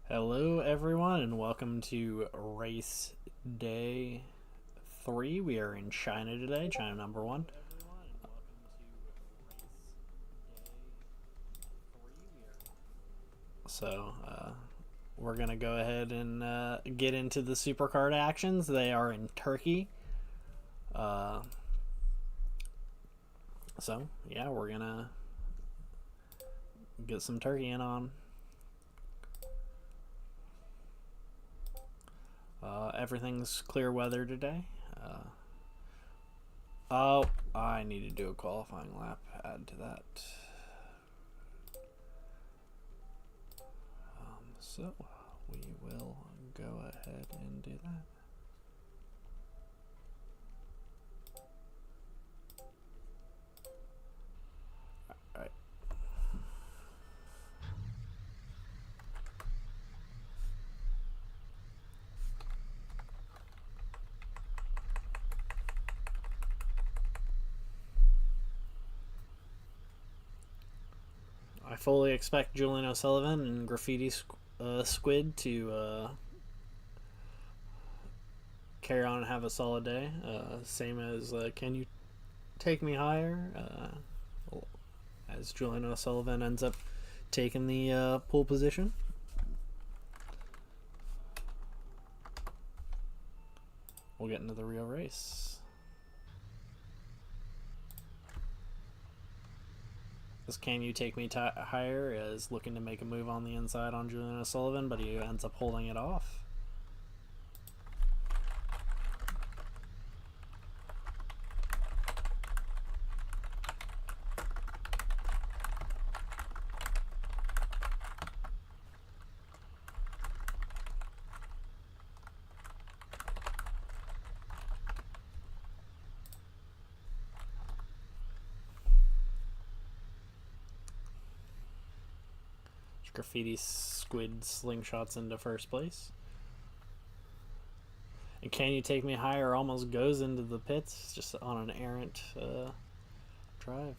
Hello, everyone, and welcome to race day 3. We are in China today, China number 1. So, we're going to go ahead and get into the supercard actions. They are in Turkey. So, yeah, we're going to get some turkey in on. Everything's clear weather today. Oh, I need to do a qualifying lap. Add to that. So we will go ahead and do that. All right. I fully expect Julian O'Sullivan and Graffiti Squid to carry on and have a solid day. Same as Can You Take Me Higher? As Julian O'Sullivan ends up taking the pole position. We'll get into the real race. This Can You Take Me Higher is looking to make a move on the inside on Julian O'Sullivan, but he ends up holding it off. Graffiti Squid slingshots into first place. And Can You Take Me Higher almost goes into the pits just on an errant drive.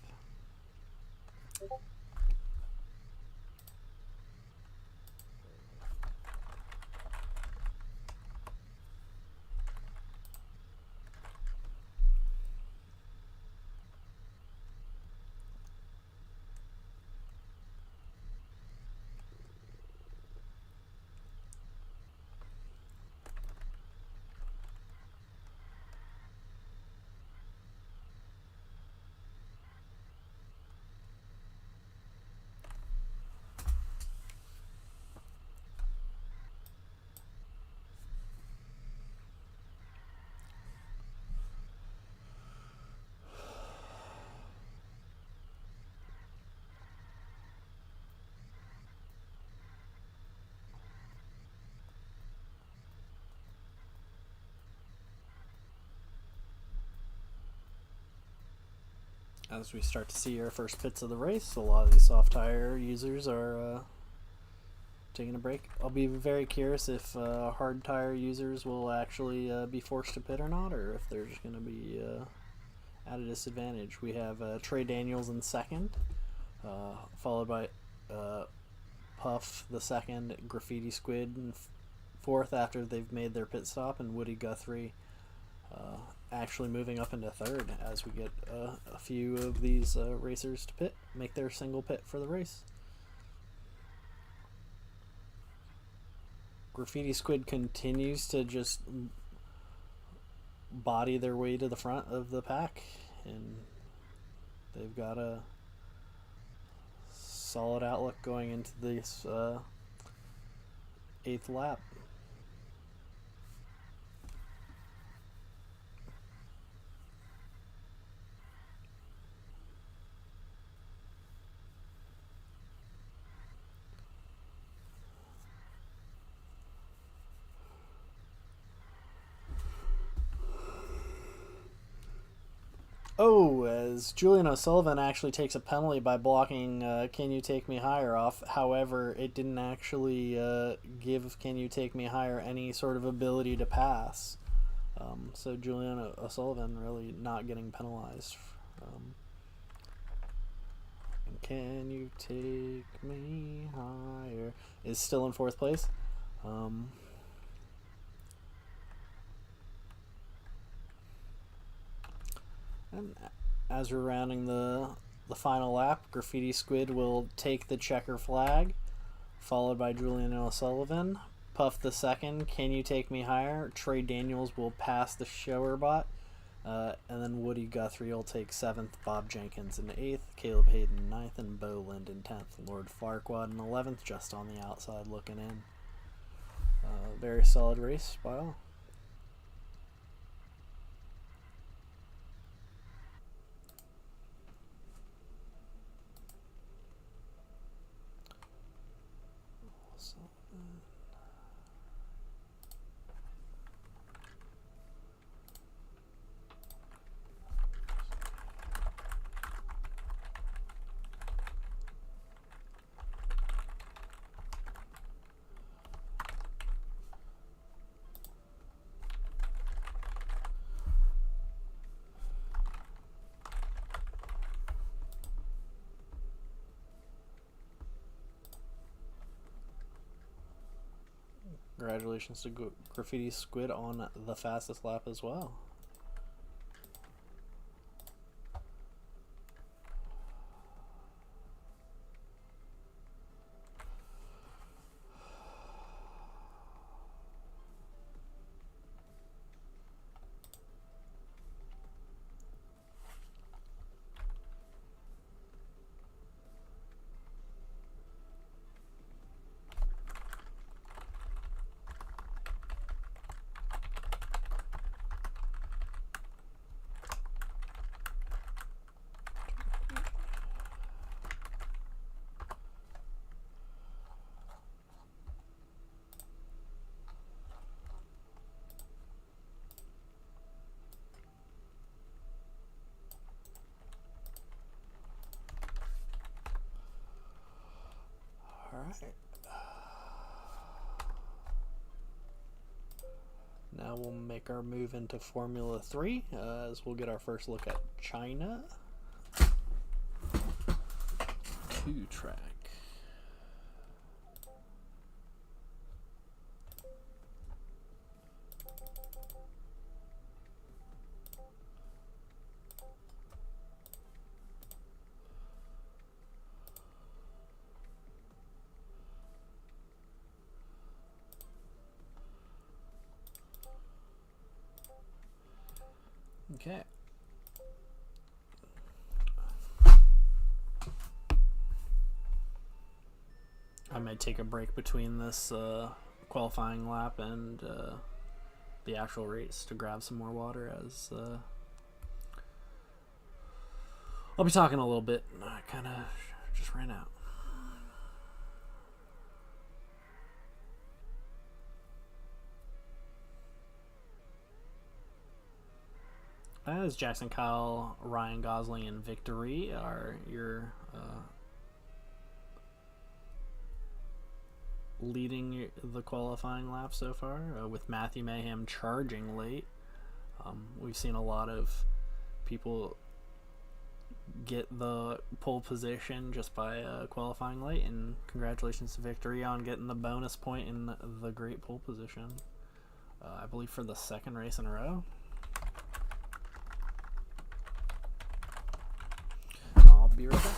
As we start to see our first pits of the race, a lot of these soft tire users are taking a break. I'll be very curious if hard tire users will actually be forced to pit or not, or if they're just going to be at a disadvantage. We have Trey Daniels in second, followed by Puff the second, Graffiti Squid in fourth after they've made their pit stop, and Woody Guthrie actually moving up into third as we get a few of these racers to pit, make their single pit for the race. Graffiti Squid continues to just body their way to the front of the pack, and they've got a solid outlook going into this 8th lap. Oh, as Julian O'Sullivan actually takes a penalty by blocking Can You Take Me Higher off. However, it didn't actually give Can You Take Me Higher any sort of ability to pass. So Julian O'Sullivan really not getting penalized. And Can you take me higher? Is still in 4th place. And as we're rounding the final lap, Graffiti Squid will take the checker flag, followed by Julian O'Sullivan. Puff the second, Can You Take Me Higher? Trey Daniels will pass the shower bot. And then Woody Guthrie will take 7th, Bob Jenkins in 8th, Caleb Hayden 9th, and Bo Lind in 10th. Lord Farquaad in 11th, just on the outside looking in. Very solid race by all. Congratulations to Graffiti Squid on the fastest lap as well. Alright. Now we'll make our move into Formula 3 as we'll get our first look at China. 2-track. Okay. I might take a break between this qualifying lap and the actual race to grab some more water, as I'll be talking a little bit. I kind of just ran out. As Jackson Kyle, Ryan Gosling, and Victory are your leading the qualifying lap so far, with Matthew Mayhem charging late. We've seen a lot of people get the pole position just by qualifying late, and congratulations to Victory on getting the bonus point in the great pole position, I believe for the 2nd race in a row. I'll be right back.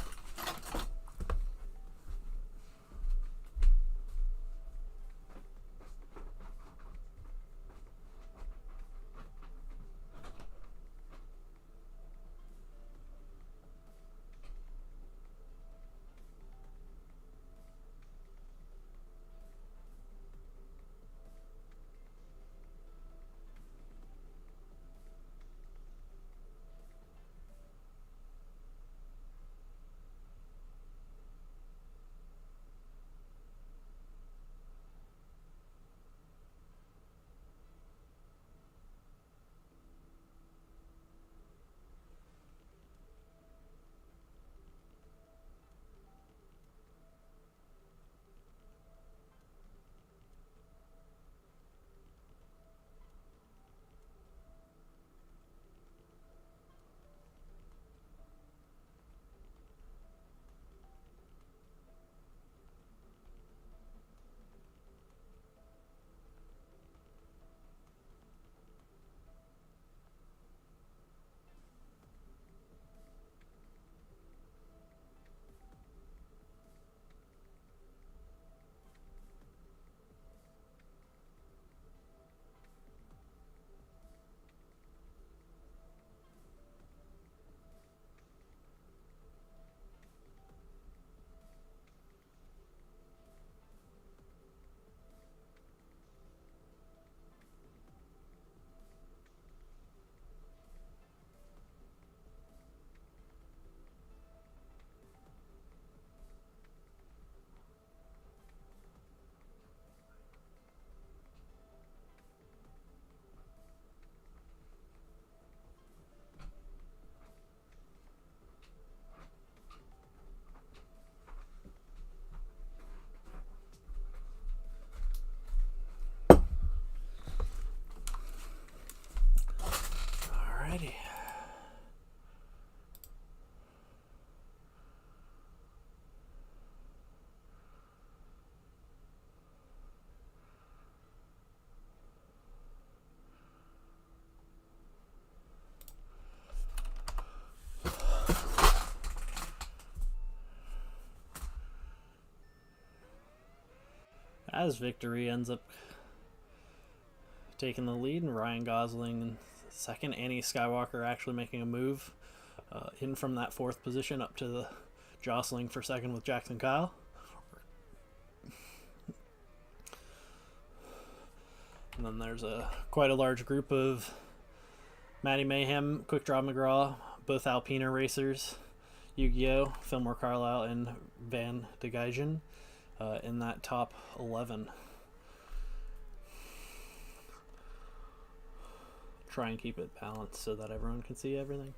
As Victory ends up taking the lead, and Ryan Gosling in second. Annie Skywalker actually making a move in from that fourth position up to the jostling for second with Jackson Kyle. And then there's quite a large group of Matty Mayhem, Quick Draw McGraw, both Alpina racers, Yu-Gi-Oh, Fillmore Carlisle, and Van de Geigen in that top 11. Try and keep it balanced so that everyone can see everything.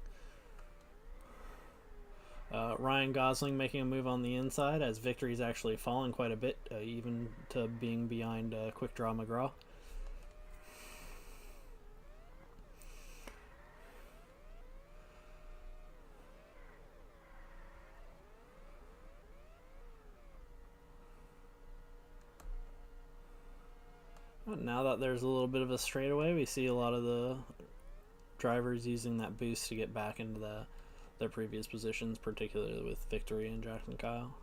Ryan Gosling making a move on the inside as Victory's actually fallen quite a bit, even to being behind Quick Draw McGraw. Now that there's a little bit of a straightaway, we see a lot of the drivers using that boost to get back into their previous positions, particularly with Victory and Jackson Kyle.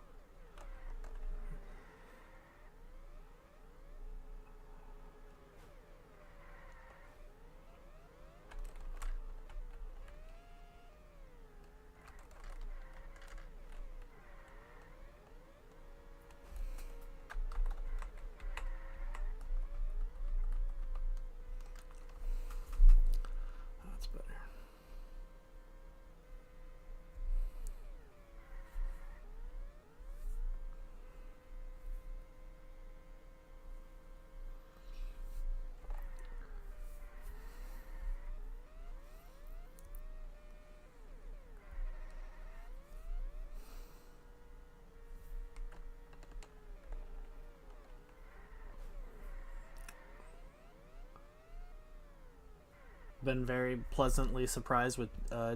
Been very pleasantly surprised with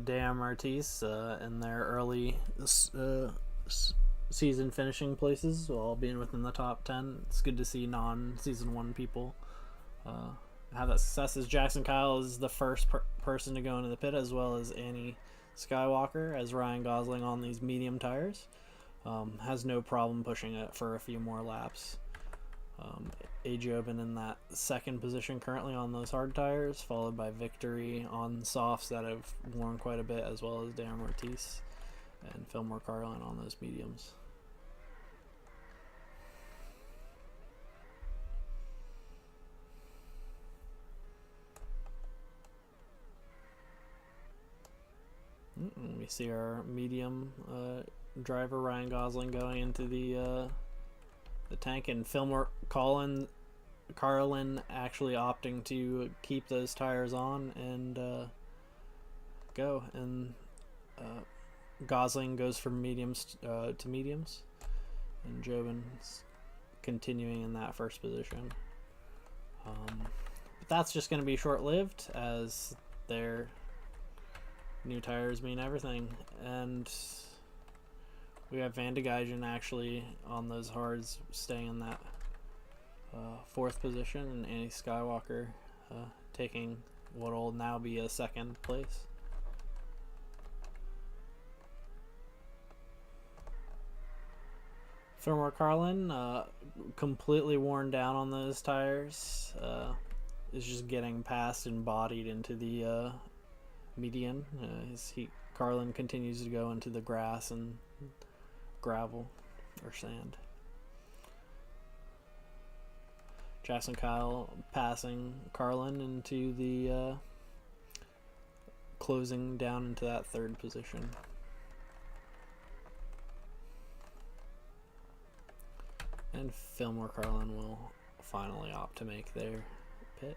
Dan Martis in their early season finishing places, all being within the top 10. It's good to see non-season 1 people have that success. As Jackson Kyle is the first person to go into the pit, as well as Annie Skywalker, as Ryan Gosling on these medium tires has no problem pushing it for a few more laps. Ajobin in that second position currently on those hard tires, followed by Victory on softs that have worn quite a bit, as well as Dan Ortiz and Fillmore Carlin on those mediums. We see our medium driver Ryan Gosling going into the tank, and Fillmore Carlin actually opting to keep those tires on and go. And Gosling goes from mediums to mediums, and Jobin's continuing in that first position. But that's just going to be short-lived, as their new tires mean everything. And we have Van de Geigen actually on those hards staying in that fourth position, and Annie Skywalker taking what will now be a second place. Fillmore Carlin, completely worn down on those tires, is just getting passed and bodied into the median. Carlin continues to go into the grass and gravel or sand. Jackson Kyle passing Carlin into the closing down into that third position. And Fillmore Carlin will finally opt to make their pit.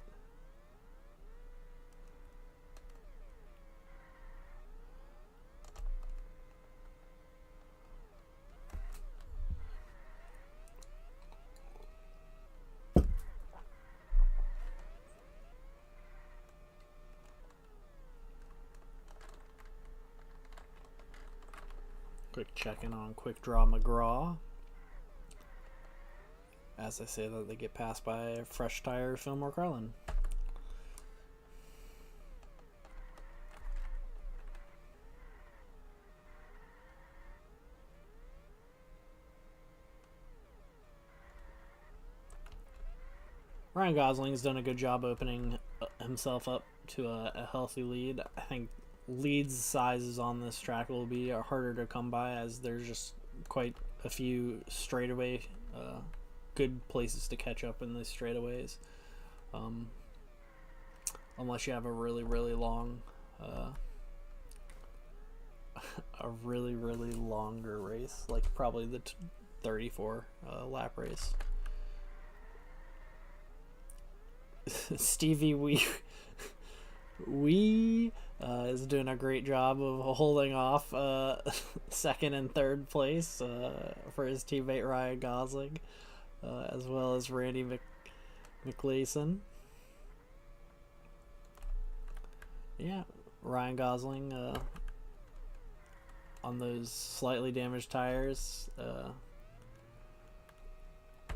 Quick check-in on Quick Draw McGraw. As I say that, they get passed by fresh tire Fillmore Carlin. Ryan Gosling's done a good job opening himself up to a healthy lead. I think leads sizes on this track will be harder to come by, as there's just quite a few straightaway good places to catch up in these straightaways. Unless you have a really long a really longer race, like probably the 34 lap race. Stevie we is doing a great job of holding off second and third place for his teammate Ryan Gosling, as well as Randy McLeeson. Yeah, Ryan Gosling on those slightly damaged tires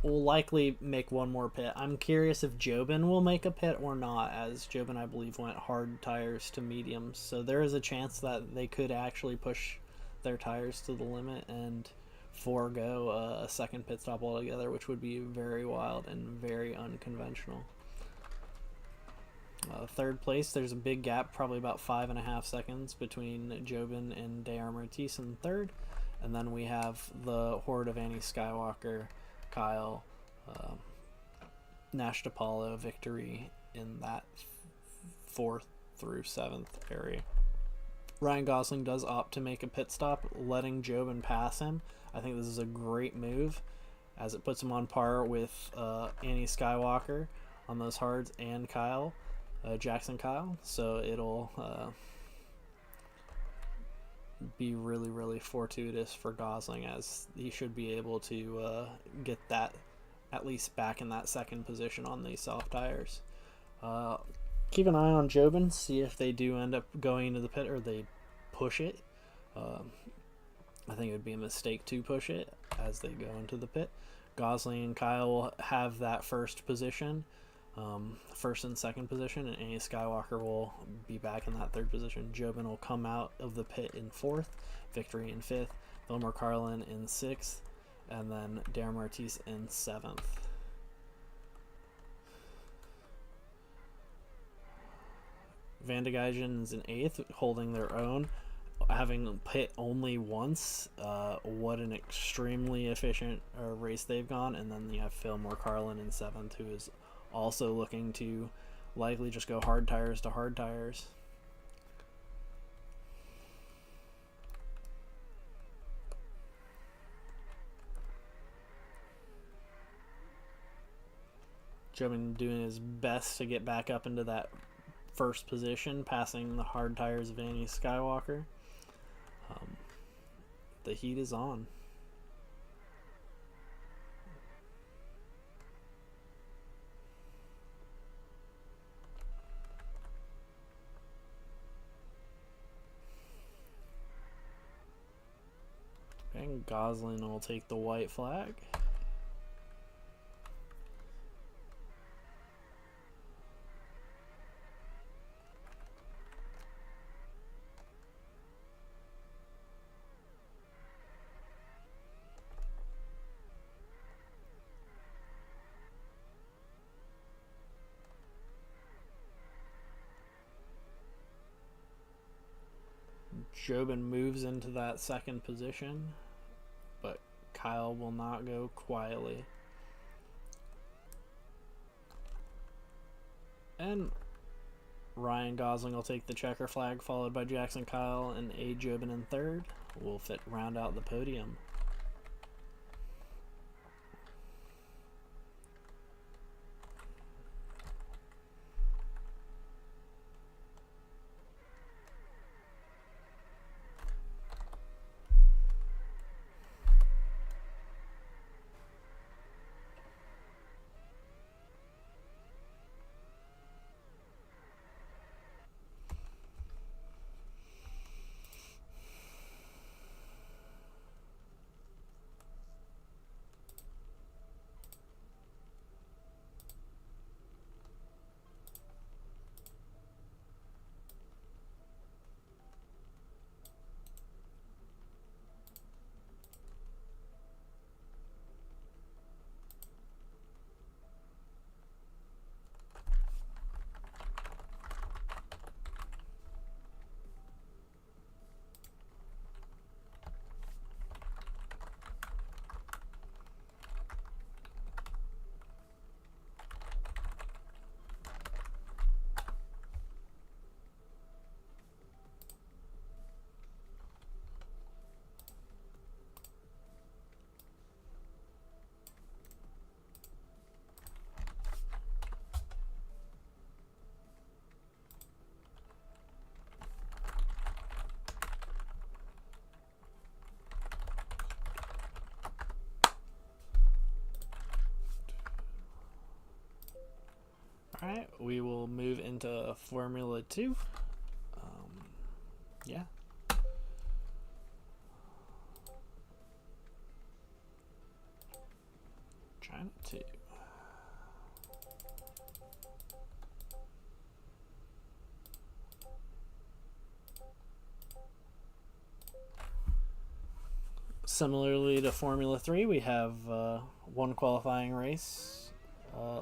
will likely make one more pit. I'm curious if Jobin will make a pit or not, as Jobin, I believe, went hard tires to mediums. So there is a chance that they could actually push their tires to the limit and forego a second pit stop altogether, which would be very wild and very unconventional. Third place, there's a big gap, probably about 5.5 seconds between Jobin and Dayar Martis in third. And then we have the horde of Annie Skywalker, Kyle, Nash DePaulo victory in that 4th through 7th area. Ryan Gosling does opt to make a pit stop, letting Jobin pass him. I think this is a great move, as it puts him on par with Annie Skywalker on those hards and Kyle, Jackson Kyle. So it'll be really fortuitous for Gosling, as he should be able to get that at least back in that second position on these soft tires. Keep an eye on Jobin, see if they do end up going into the pit or they push it. I think it would be a mistake to push it as they go into the pit. Gosling and Kyle will have that first position, first and second position, and Annie Skywalker will be back in that third position. Jobin will come out of the pit in 4th, victory in 5th, Vilmar Carlin in 6th, and then Dayar Martis in 7th. Van de Geijen is in 8th, holding their own, having pit only once. What an extremely efficient race they've gone. And then you have Vilmar Carlin in 7th, who is also looking to likely just go hard tires to hard tires. Jobin doing his best to get back up into that first position, passing the hard tires of Annie Skywalker. The heat is on. And Gosling will take the white flag. Jobin moves into that second position, but Kyle will not go quietly. And Ryan Gosling will take the checker flag, followed by Jackson Kyle and A. Jobin in 3rd. Will round out the podium. Alright, we will move into Formula 2. Yeah. China 2. Similarly to Formula 3, we have one qualifying race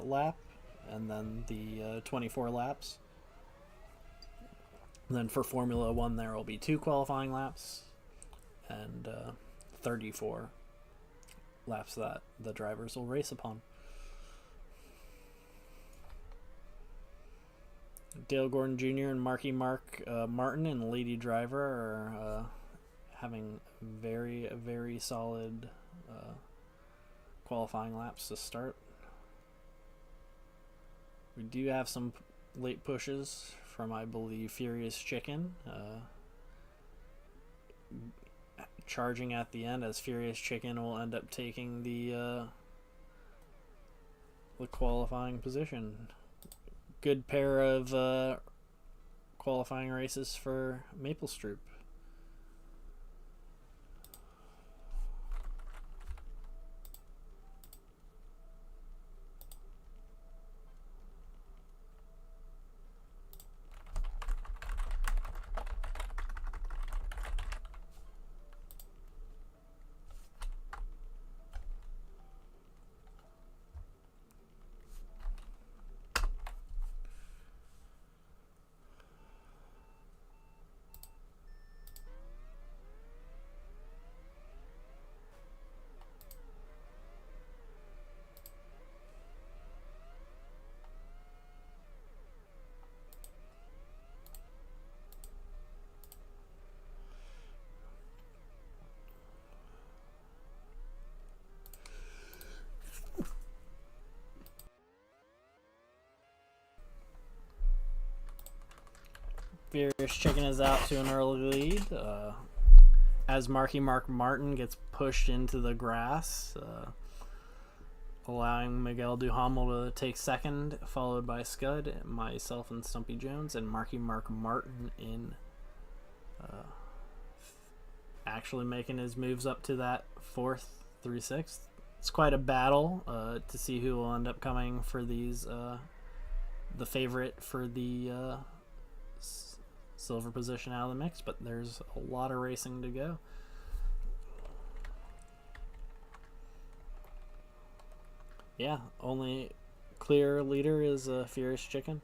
lap, and then the 24 laps. And then for Formula 1, there will be 2 qualifying laps and 34 laps that the drivers will race upon. Dale Gordon Jr. and Marky Mark Martin and Lady Driver are having very, very solid qualifying laps to start. We do have some late pushes from, I believe, Furious Chicken. Charging at the end, as Furious Chicken will end up taking the qualifying position. Good pair of qualifying races for Maple Stroop. Furious Chicken is out to an early lead as Marky Mark Martin gets pushed into the grass, allowing Miguel Duhamel to take second, followed by Scud, myself and Stumpy Jones, and Marky Mark Martin in actually making his moves up to that 4th through 6th. It's quite a battle to see who will end up coming for these, the favorite for the silver position out of the mix, but there's a lot of racing to go. Yeah, only clear leader is Furious Chicken.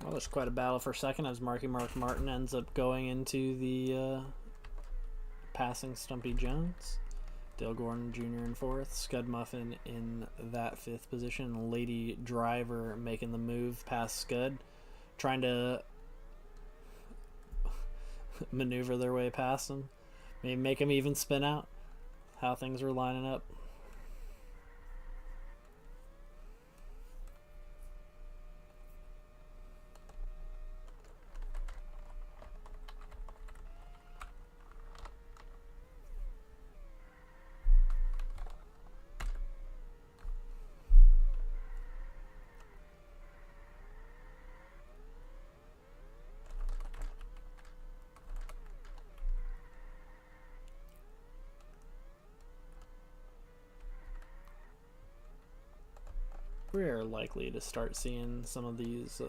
Well, there's quite a battle for second as Marky Mark Martin ends up going into the passing Stumpy Jones. Dale Gordon Jr. in 4th, Scud Muffin in that 5th position, Lady Driver making the move past Scud, trying to maneuver their way past him, maybe make him even spin out. How things are lining up. we are likely to start seeing some of these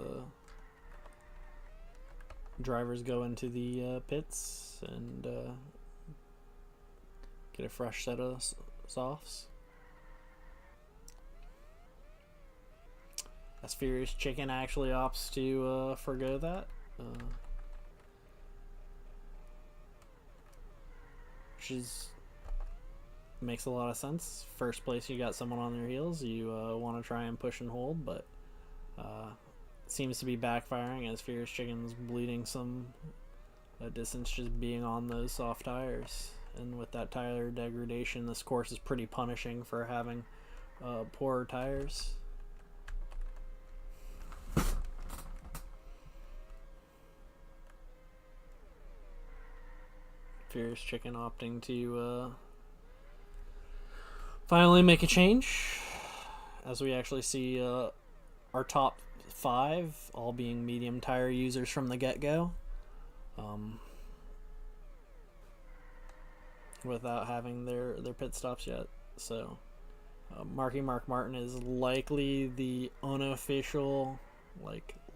drivers go into the pits and get a fresh set of softs. As Furious Chicken actually opts to forgo that. Which makes a lot of sense. First place, you got someone on their heels. You want to try and push and hold, but seems to be backfiring as Furious Chicken's bleeding some distance just being on those soft tires. And with that tire degradation, this course is pretty punishing for having poorer tires. Furious Chicken opting to finally make a change, as we actually see our top 5 all being medium tire users from the get-go, without having their pit stops yet. So Marky Mark Martin is likely the unofficial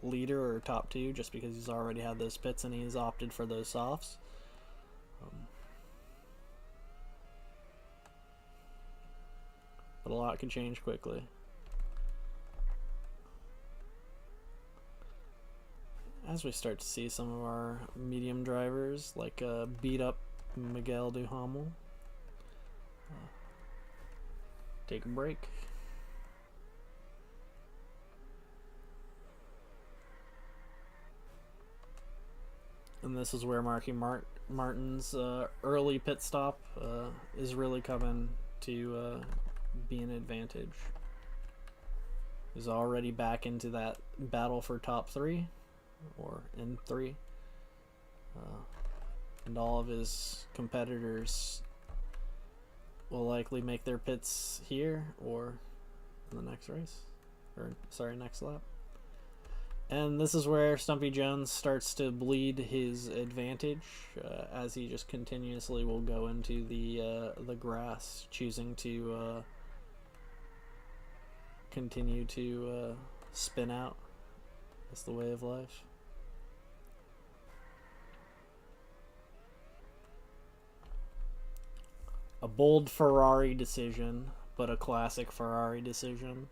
leader or top 2, just because he's already had those pits and he's opted for those softs. But a lot can change quickly. As we start to see some of our medium drivers, like beat up Miguel Duhamel, take a break. And this is where Marky Martin's early pit stop is really coming to be an advantage. He's already back into that battle for top 3, or in 3, and all of his competitors will likely make their pits here or in the next race, or sorry, next lap. And this is where Stumpy Jones starts to bleed his advantage, as he just continuously will go into the grass, choosing to continue to spin out. That's the way of life. A bold Ferrari decision, but a classic Ferrari decision.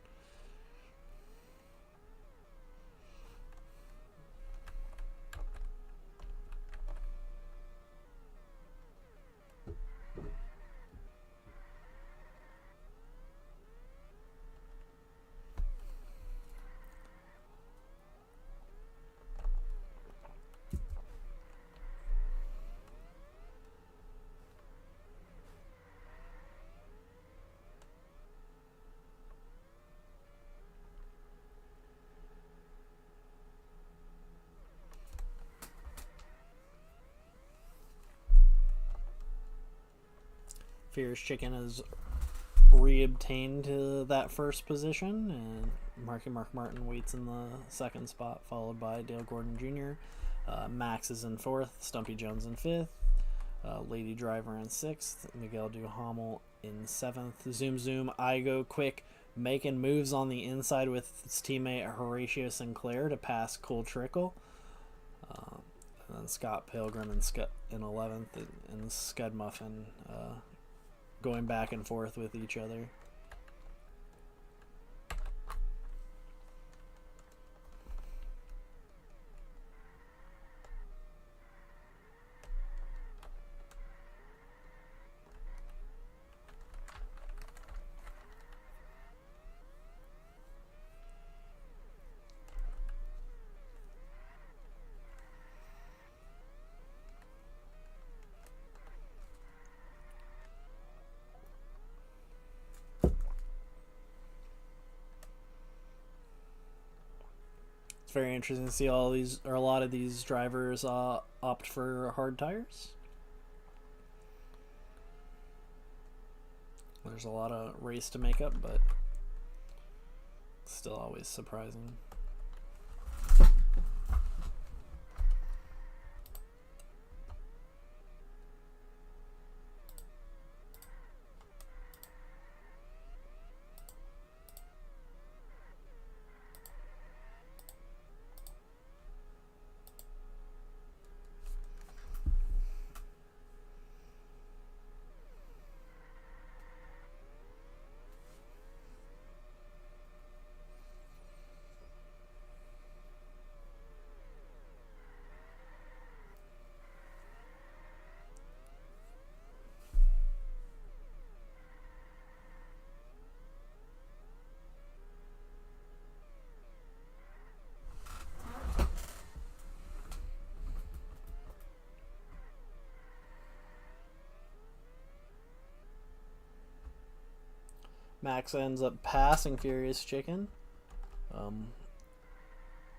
Fierce Chicken has reobtained that first position, and Marky Mark Martin waits in the second spot, followed by Dale Gordon Jr. Max is in 4th, Stumpy Jones in 5th, Lady Driver in 6th, Miguel Duhamel in 7th. Zoom Zoom, I Go Quick, making moves on the inside with his teammate Horatio Sinclair to pass Cool Trickle. And then Scott Pilgrim in 11th, and Scud Muffin going back and forth with each other. It's very interesting to see a lot of these drivers opt for hard tires. There's a lot of race to make up, but it's still always surprising. Max ends up passing Furious Chicken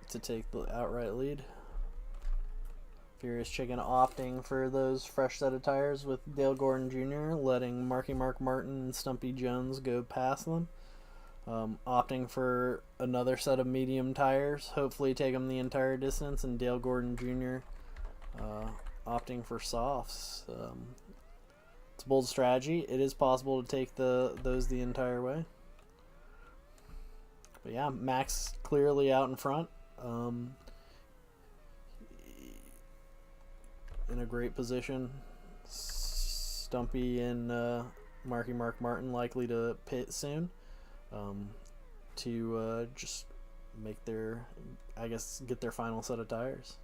to take the outright lead. Furious Chicken opting for those fresh set of tires with Dale Gordon Jr., letting Marky Mark Martin and Stumpy Jones go past them. Opting for another set of medium tires, hopefully take them the entire distance, and Dale Gordon Jr. Opting for softs. It's a bold strategy. It is possible to take those the entire way. But yeah, Max clearly out in front. In a great position. Stumpy and Marky Mark Martin likely to pit soon to just make their, I guess, get their final set of tires.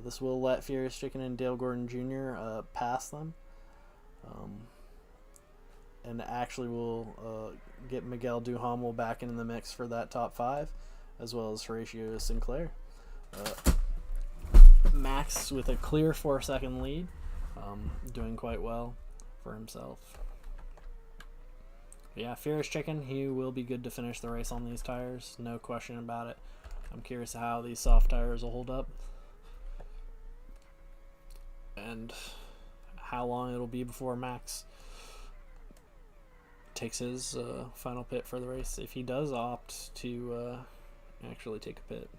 This will let Furious Chicken and Dale Gordon Jr. Pass them. And actually will get Miguel Duhamel back in the mix for that top 5, as well as Horatio Sinclair. Max with a clear 4-second lead, doing quite well for himself. But yeah, Furious Chicken, he will be good to finish the race on these tires, no question about it. I'm curious how these soft tires will hold up and how long it'll be before Max takes his final pit for the race, if he does opt to actually take a pit.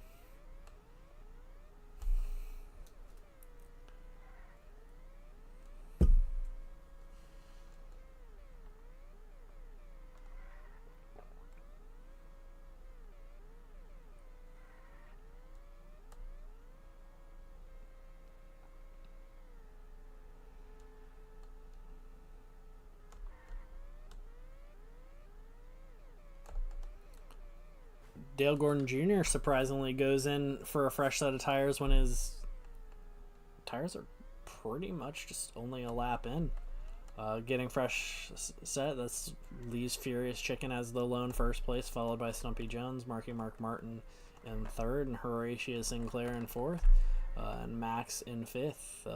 Dale Gordon Jr. surprisingly goes in for a fresh set of tires when his tires are pretty much just only a lap in. Getting fresh set, that leaves Furious Chicken as the lone first place, followed by Stumpy Jones, Marky Mark Martin in third, and Horatio Sinclair in fourth, and Max in fifth,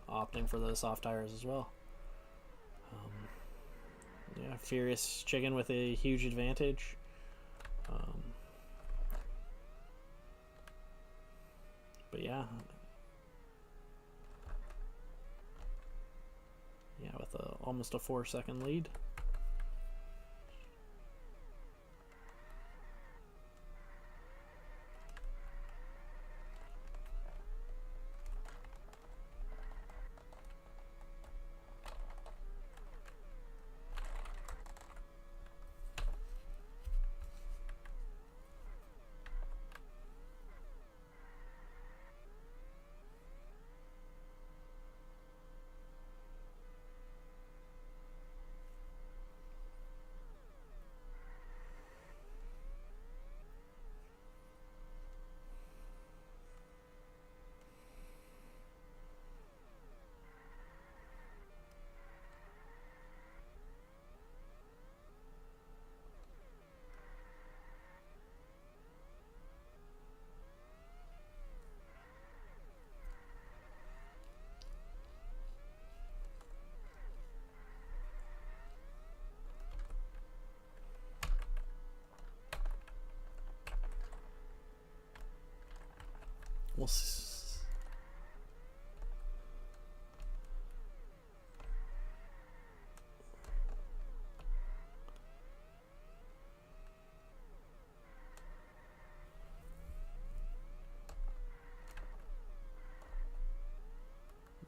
opting for those soft tires as well. Yeah, Furious Chicken with a huge advantage. But yeah, with almost a 4-second lead. We'll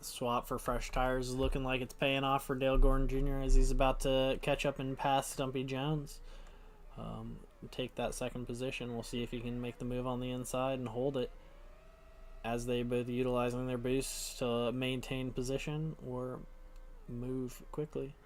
the swap for fresh tires is looking like it's paying off for Dale Gordon Jr. as he's about to catch up and pass Stumpy Jones. Take that second position. We'll see if he can make the move on the inside and hold it, as they both utilizing their boosts to maintain position or move quickly.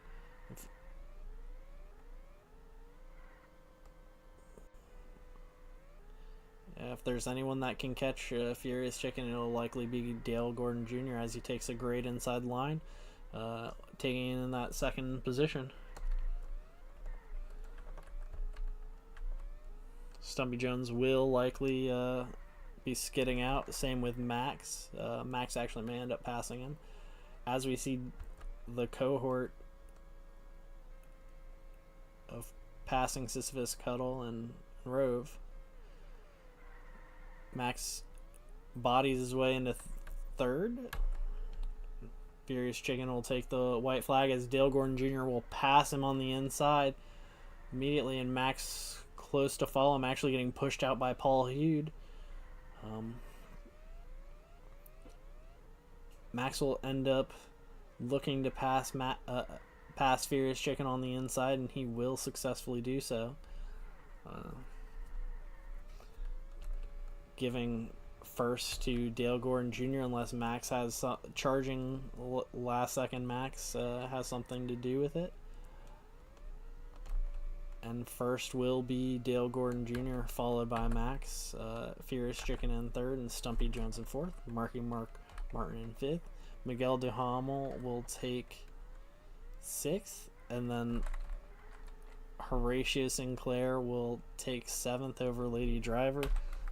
If there's anyone that can catch Furious Chicken, it'll likely be Dale Gordon Jr. as he takes a great inside line, taking in that second position. Stumpy Jones will likely be skidding out. Same with Max. Max actually may end up passing him, as we see the cohort of passing Sisyphus, Cuddle, and Rove. Max bodies his way into third. Furious Chicken will take the white flag as Dale Gordon Jr. will pass him on the inside immediately, and Max close to follow him, actually getting pushed out by Paul Hude. Max will end up looking to pass Furious Chicken on the inside, and he will successfully do so. Giving first to Dale Gordon Jr. unless Max has charging last second. Max has something to do with it. And first will be Dale Gordon Jr. followed by Max, Furious Chicken in third, and Stumpy Jones in fourth. Marky Mark Martin in fifth. Miguel Duhamel will take sixth, and then Horatio Sinclair will take seventh over Lady Driver.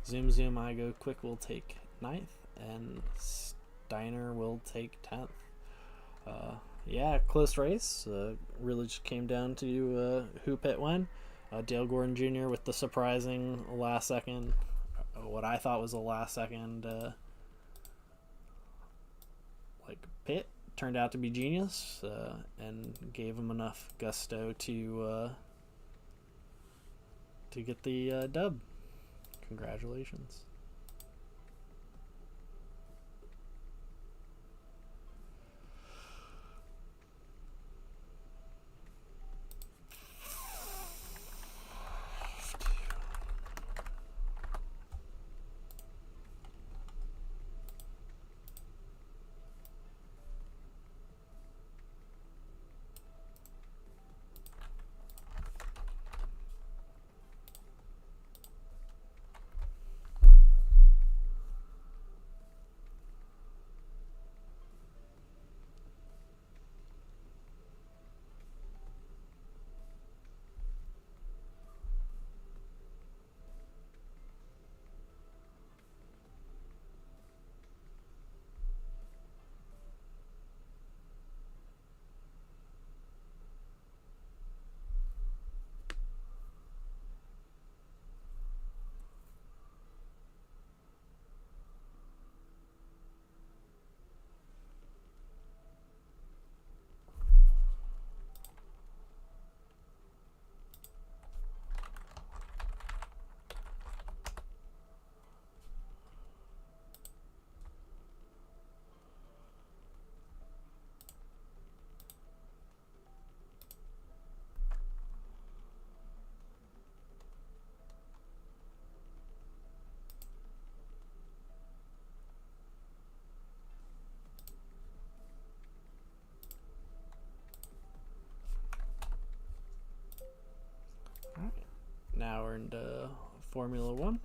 Zoom Zoom I Go Quick will take ninth, and Steiner will take 10th. Yeah, close race. Really just came down to who pit when. Dale Gordon Jr. with the surprising last second, what I thought was a last second pit, turned out to be genius, and gave him enough gusto to get the dub. Congratulations. Now we're into Formula One.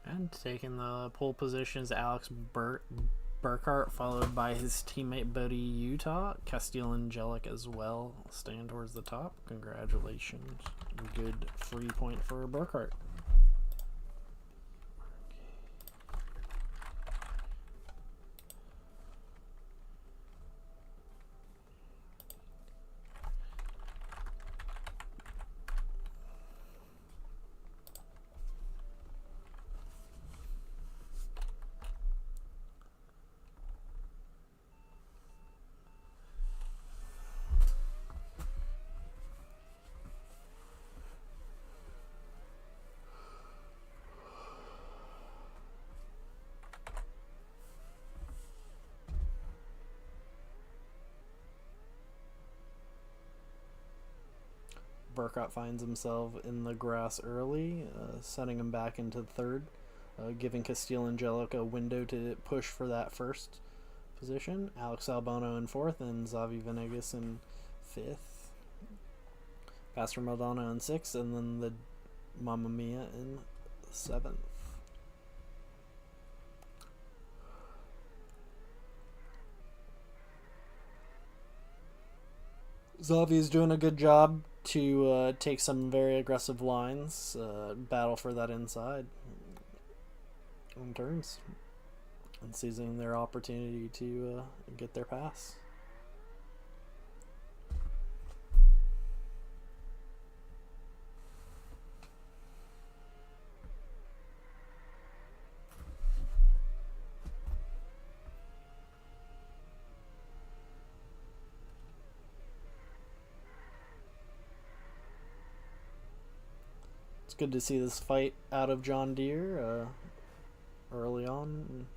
And taking the pole positions, Alex Burkhart, followed by his teammate Bodie Utah. Castile Angelic as well, staying towards the top. Congratulations. Good free point for Burkhart. Burkhart finds himself in the grass early, sending him back into third, giving Castile Angelic a window to push for that first position. Alex Albono in fourth, and Xavi Venegas in fifth. Pastor Maldonado in sixth, and then the Mamma Mia in seventh. Xavi's doing a good job to take some very aggressive lines, battle for that inside in turns, and seizing their opportunity to get their pass. It's good to see this fight out of John Deere early on.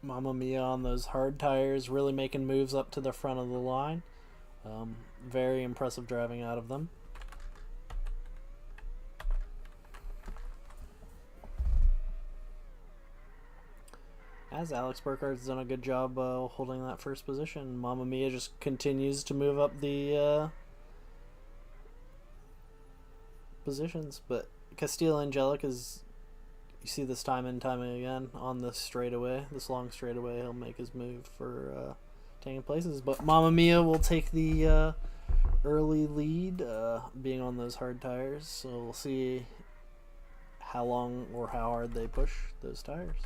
Mamma Mia on those hard tires, really making moves up to the front of the line. Very impressive driving out of them. As Alex Burkhart's done a good job holding that first position, Mamma Mia just continues to move up the positions, but Castile Angelic is, you see this time and time again on this straightaway, this long straightaway, he'll make his move for taking places, but Mamma Mia will take the early lead, being on those hard tires, so we'll see how long or how hard they push those tires.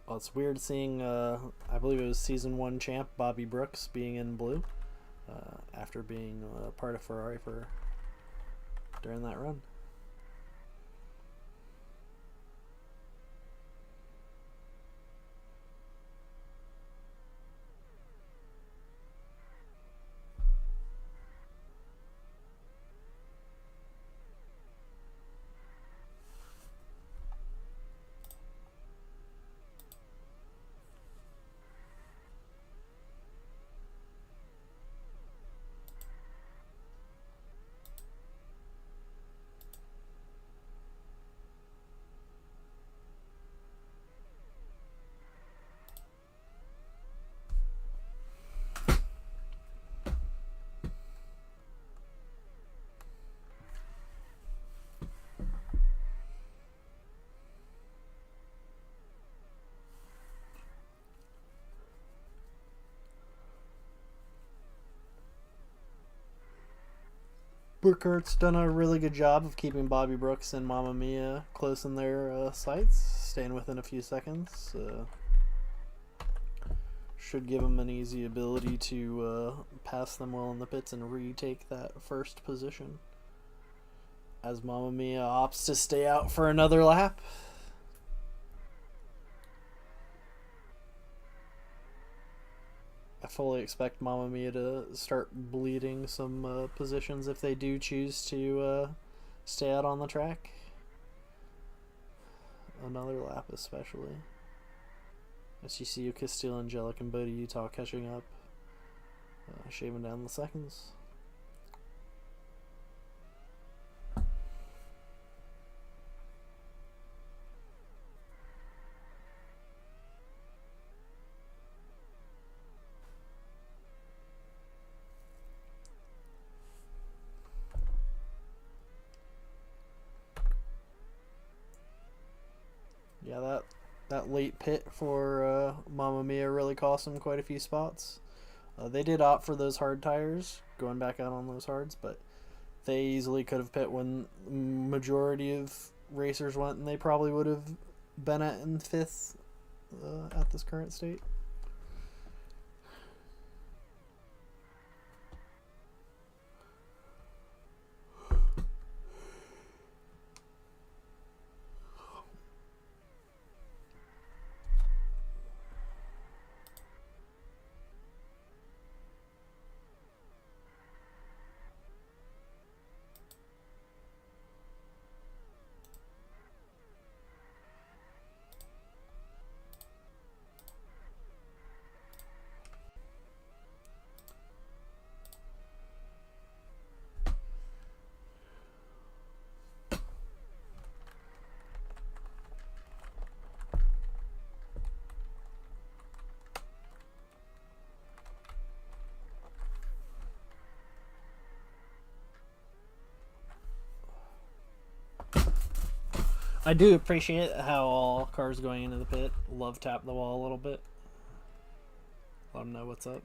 Well, it's weird seeing, I believe it was Season 1 champ Bobby Brooks being in blue after being part of Ferrari during that run. Burkhart's done a really good job of keeping Bobby Brooks and Mamma Mia close in their sights, staying within a few seconds. Should give him an easy ability to pass them well in the pits and retake that first position. As Mamma Mia opts to stay out for another lap. I fully expect Mamma Mia to start bleeding some positions if they do choose to stay out on the track. Another lap especially. As you see Castile Angelic and Bodie Utah catching up, shaving down the seconds. Yeah, that late pit for Mamma Mia really cost them quite a few spots. They did opt for those hard tires, going back out on those hards, but they easily could have pit when majority of racers went, and they probably would have been in fifth at this current state. I do appreciate how all cars going into the pit love tap the wall a little bit. Let them know what's up.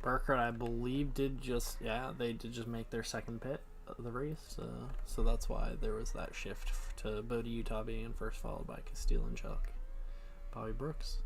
Burkhardt, I believe, they did just make their second pit of the race, so that's why there was that shift to Bodie Utah being in first, followed by Castile and Chuck, Bobby Brooks.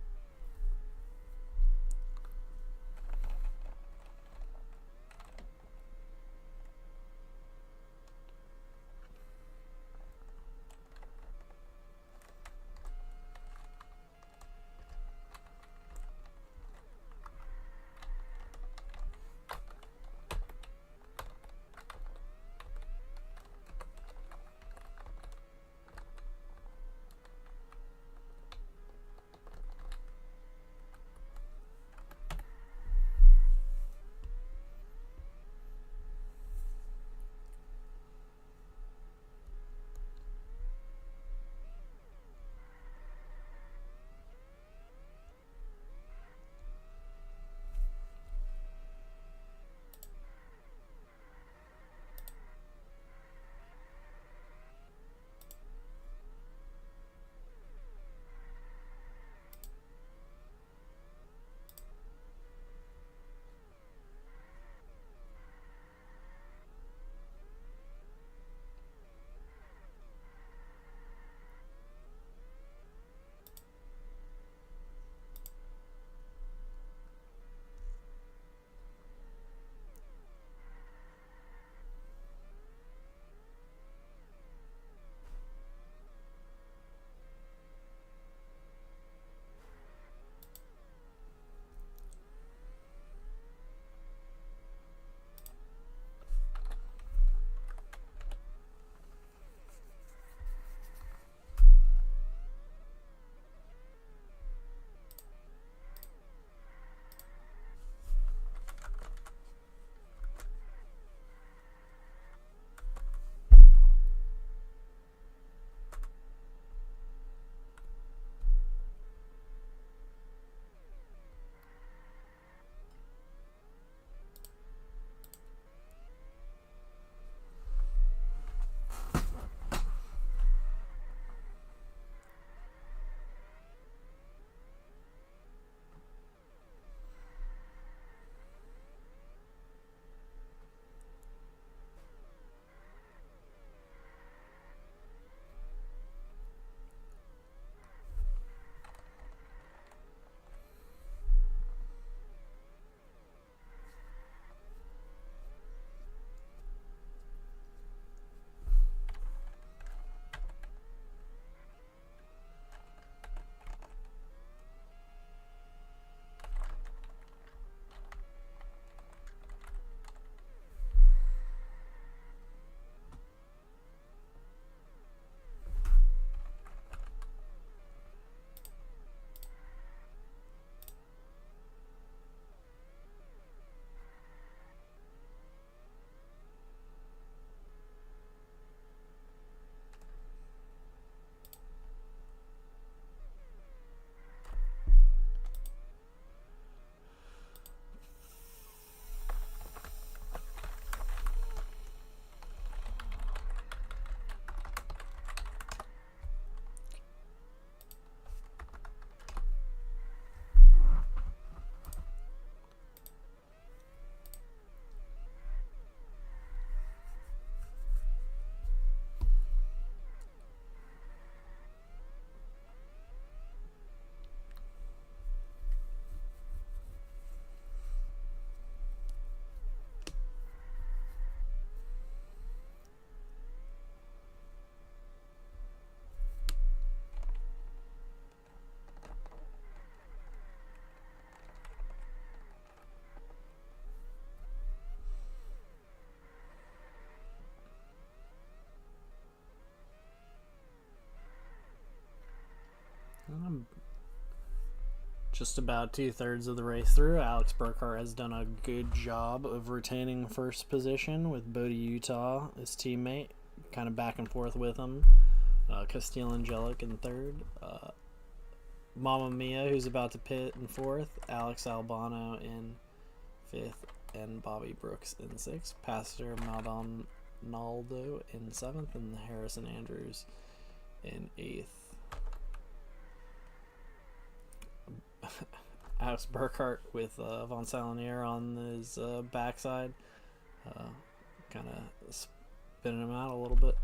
Just about 2/3 of the race through, Alex Burkhart has done a good job of retaining first position with Bodie Utah, his teammate, kind of back and forth with him. Castile Angelic in third. Mamma Mia, who's about to pit, in fourth. Alex Albano in fifth. And Bobby Brooks in sixth. Pastor Maldonado in seventh. And Harrison Andrews in eighth. Alex Burkhart with Von Salonier on his backside, kind of spinning him out a little bit.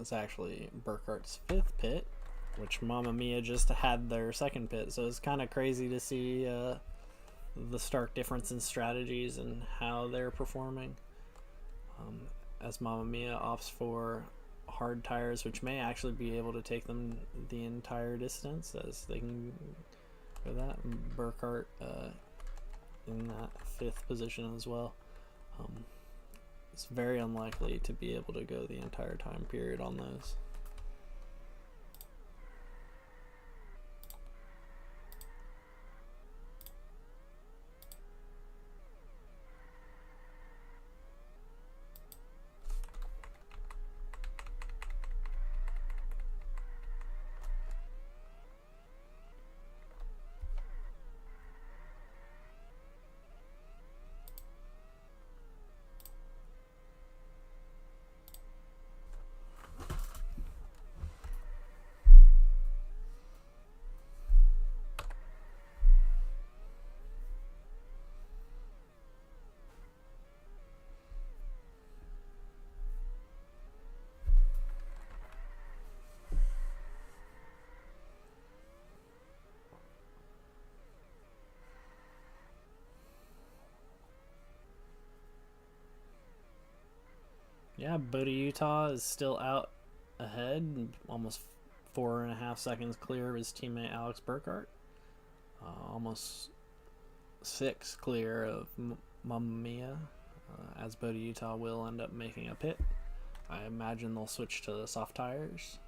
It's actually Burkhart's fifth pit, which Mamma Mia just had their second pit, so it's kind of crazy to see the stark difference in strategies and how they're performing. As Mamma Mia opts for hard tires, which may actually be able to take them the entire distance, as they can go that. Burkhart in that fifth position as well. It's very unlikely to be able to go the entire time period on those. Yeah, Bodie Utah is still out ahead, almost 4.5 seconds clear of his teammate Alex Burkhart. Almost 6 clear of Mamma Mia, as Bodie Utah will end up making a pit. I imagine they'll switch to the soft tires,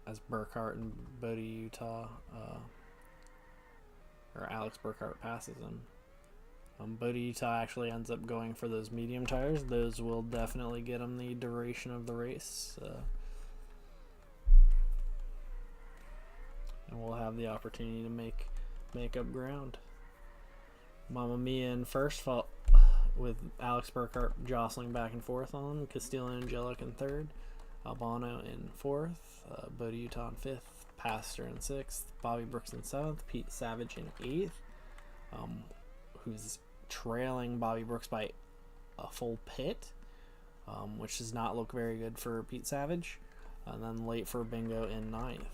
as Burkhart and Bodie Utah, or Alex Burkhart passes him. Bodie Utah actually ends up going for those medium tires. Those will definitely get him the duration of the race. And we'll have the opportunity to make up ground. Mamma Mia in first, with Alex Burkhart jostling back and forth on him. Castile Angelic in third. Albano in fourth. Bodie Utah in fifth. Pastor in sixth. Bobby Brooks in seventh. Pete Savage in eighth. Who's trailing Bobby Brooks by a full pit, which does not look very good for Pete Savage. And then late for Bingo in ninth.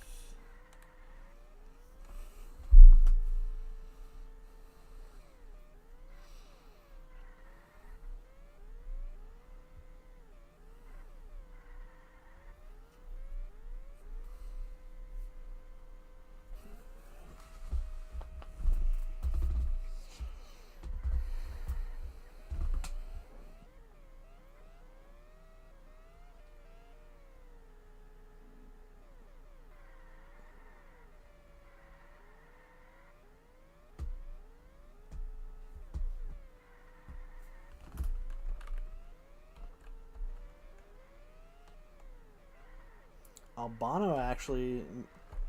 Albano actually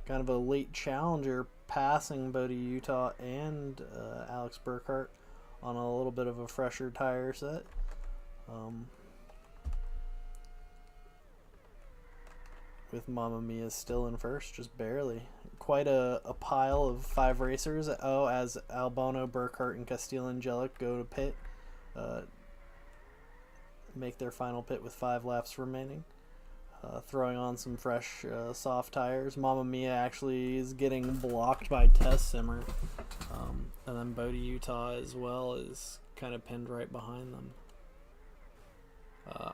kind of a late challenger, passing Bodie Utah and Alex Burkhart on a little bit of a fresher tire set. With Mamma Mia still in first, just barely. Quite a pile of 5 racers. As Albano, Burkhart, and Castile Angelic go to pit, make their final pit with 5 laps remaining. throwing on some fresh soft tires. Mamma Mia actually is getting blocked by Test Simmer. And then Bodie Utah as well is kind of pinned right behind them.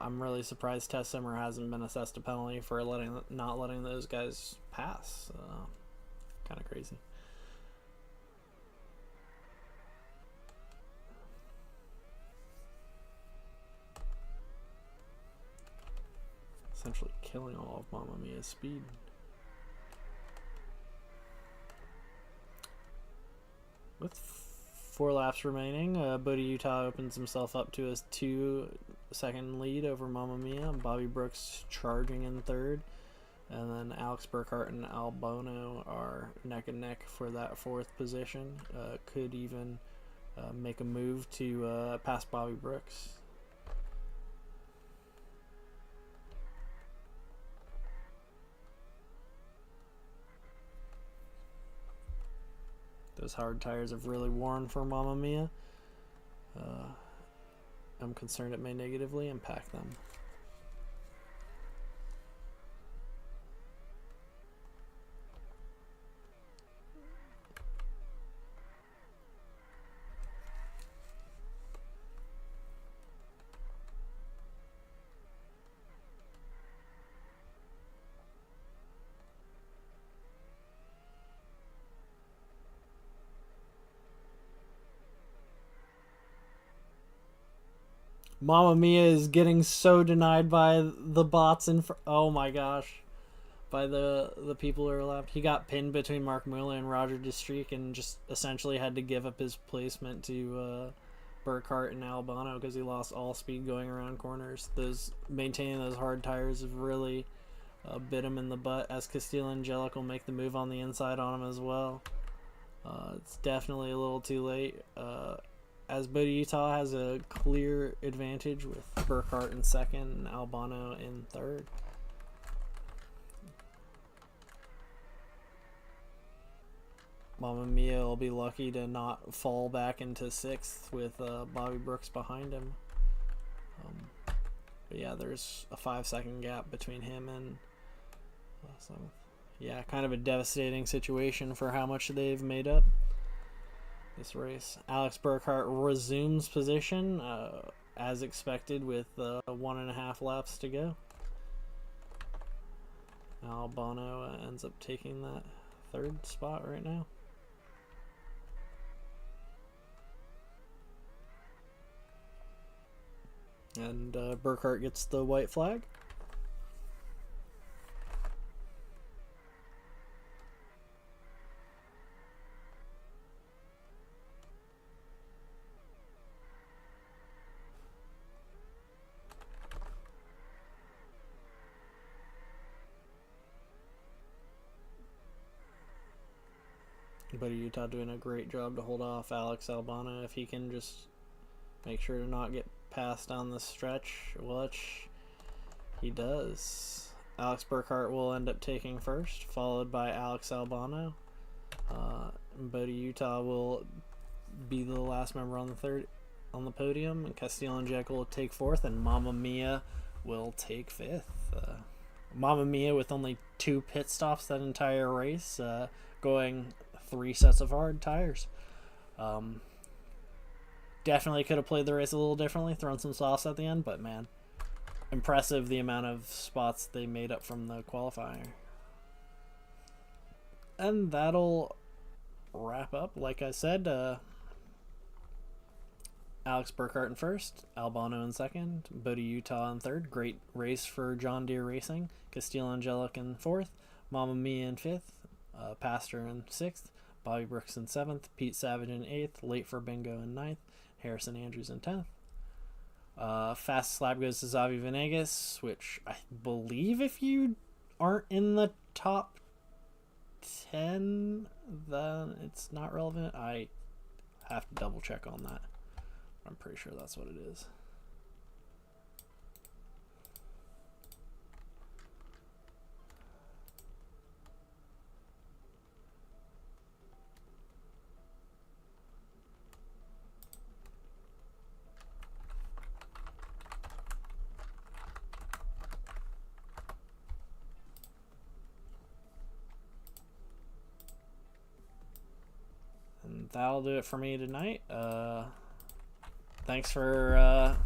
I'm really surprised Test Simmer hasn't been assessed a penalty for not letting those guys pass. Kind of crazy. Essentially killing all of Mamma Mia's speed. With 4 laps remaining, Bodie Utah opens himself up to a 2-second lead over Mamma Mia. Bobby Brooks charging in third. And then Alex Burkhart and Al Bono are neck and neck for that 4th position. Could even make a move to pass Bobby Brooks. Those hard tires have really worn for Mamma Mia. I'm concerned it may negatively impact them. Mamma Mia is getting so denied by the bots oh my gosh, by the people who are left. He got pinned between Mark Mueller and Roger DeStreek and just essentially had to give up his placement to Burkhart and Albano because he lost all speed going around corners. Maintaining those hard tires have really bit him in the butt, as Castillo and Jellic will make the move on the inside on him as well. It's definitely a little too late. As Bodie Utah has a clear advantage with Burkhart in second and Albano in third. Mamma Mia will be lucky to not fall back into 6th with Bobby Brooks behind him. But yeah, there's a 5-second gap between him and 7th. Yeah, kind of a devastating situation for how much they've made up this race. Alex Burkhart resumes position as expected with 1.5 laps to go. Albano ends up taking that 3rd spot right now. And Burkhart gets the white flag. Bodie Utah doing a great job to hold off Alex Albano. If he can just make sure to not get passed down the stretch, which he does. Alex Burkhart will end up taking first, followed by Alex Albano. Bodie Utah will be the last member on the podium, and Castillo and Jekyll will take 4th, and Mamma Mia will take 5th. Mamma Mia with only 2 pit stops that entire race, going 3 sets of hard tires. Definitely could have played the race a little differently, thrown some sauce at the end, but man, impressive the amount of spots they made up from the qualifier. And that'll wrap up. Like I said, Alex Burkhart in first, Albano in second, Bodie Utah in third. Great race for John Deere Racing. Castillo Angelic in fourth, Mamma Mia in fifth, Pastor in sixth, Bobby Brooks in seventh, Pete Savage in eighth, Late for Bingo in ninth, Harrison Andrews in 10th. Fast slap goes to Xavi Venegas, which I believe if you aren't in the top 10, then it's not relevant. I have to double check on that. I'm pretty sure that's what it is. that'll do it for me tonight. Thanks for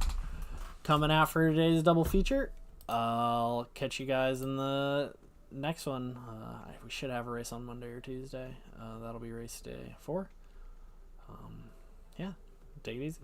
coming out for today's double feature. I'll catch you guys in the next one. We should have a race on Monday or Tuesday. That'll be race day 4. Yeah, take it easy.